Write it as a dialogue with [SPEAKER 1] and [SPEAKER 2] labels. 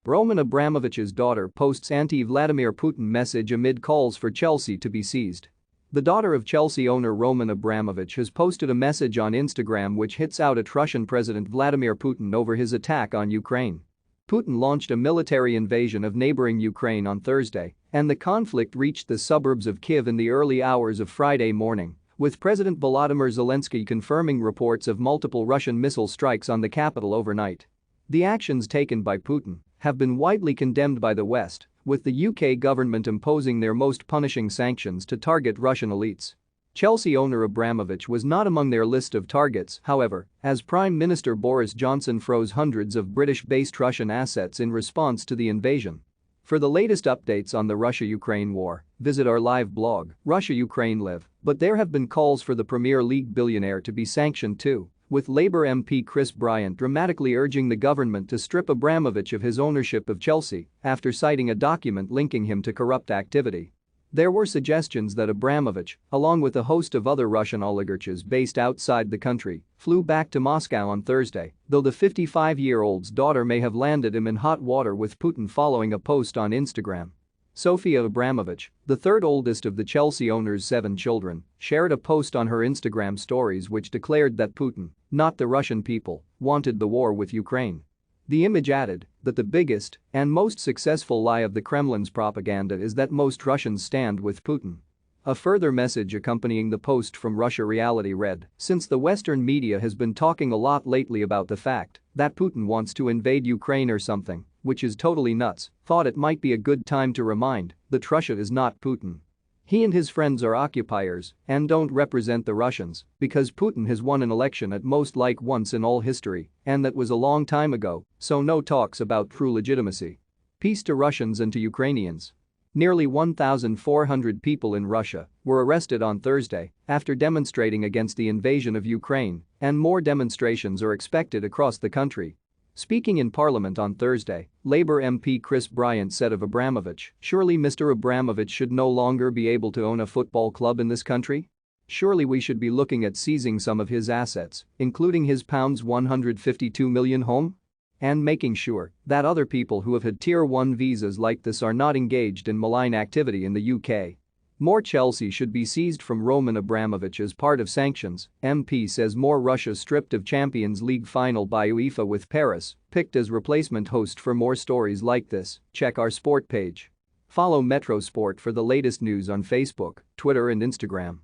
[SPEAKER 1] Roman Abramovich's daughter posts anti-Vladimir Putin message amid calls for Chelsea to be seized. The daughter of Chelsea owner Roman Abramovich has posted a message on Instagram which hits out at Russian President Vladimir Putin over his attack on Ukraine. Putin launched a military invasion of neighboring Ukraine on Thursday, and the conflict reached the suburbs of Kyiv in the early hours of Friday morning, with President Volodymyr Zelensky confirming reports of multiple Russian missile strikes on the capital overnight. The actions taken by Putin have been widely condemned by the West, with the UK government imposing their most punishing sanctions to target Russian elites. Chelsea owner Abramovich was not among their list of targets, however, as Prime Minister Boris Johnson froze hundreds of British-based Russian assets in response to the invasion. For the latest updates on the Russia-Ukraine war, visit our live blog, Russia-Ukraine Live, but there have been calls for the Premier League billionaire to be sanctioned too, with Labour MP Chris Bryant dramatically urging the government to strip Abramovich of his ownership of Chelsea after citing a document linking him to corrupt activity. There were suggestions that Abramovich, along with a host of other Russian oligarchs based outside the country, flew back to Moscow on Thursday, though the 55-year-old's daughter may have landed him in hot water with Putin following a post on Instagram. Sofia Abramovich, the third oldest of the Chelsea owner's 7 children, shared a post on her Instagram stories which declared that Putin, not the Russian people, wanted the war with Ukraine. The image added that the biggest and most successful lie of the Kremlin's propaganda is that most Russians stand with Putin. A further message accompanying the post from Russia Reality read, "Since the Western media has been talking a lot lately about the fact that Putin wants to invade Ukraine or something, which is totally nuts, thought it might be a good time to remind that Russia is not Putin. He and his friends are occupiers and don't represent the Russians because Putin has won an election at most like once in all history, and that was a long time ago, so no talks about true legitimacy. Peace to Russians and to Ukrainians." Nearly 1,400 people in Russia were arrested on Thursday after demonstrating against the invasion of Ukraine, and more demonstrations are expected across the country. Speaking in Parliament on Thursday, Labour MP Chris Bryant said of Abramovich, "Surely Mr. Abramovich should no longer be able to own a football club in this country? Surely we should be looking at seizing some of his assets, including his £152 million home? And making sure that other people who have had Tier 1 visas like this are not engaged in malign activity in the UK. More Chelsea should be seized from Roman Abramovich as part of sanctions," MP says. More Russia stripped of Champions League final by UEFA with Paris picked as replacement host. For more stories like this, check our sport page. Follow Metro Sport for the latest news on Facebook, Twitter and Instagram.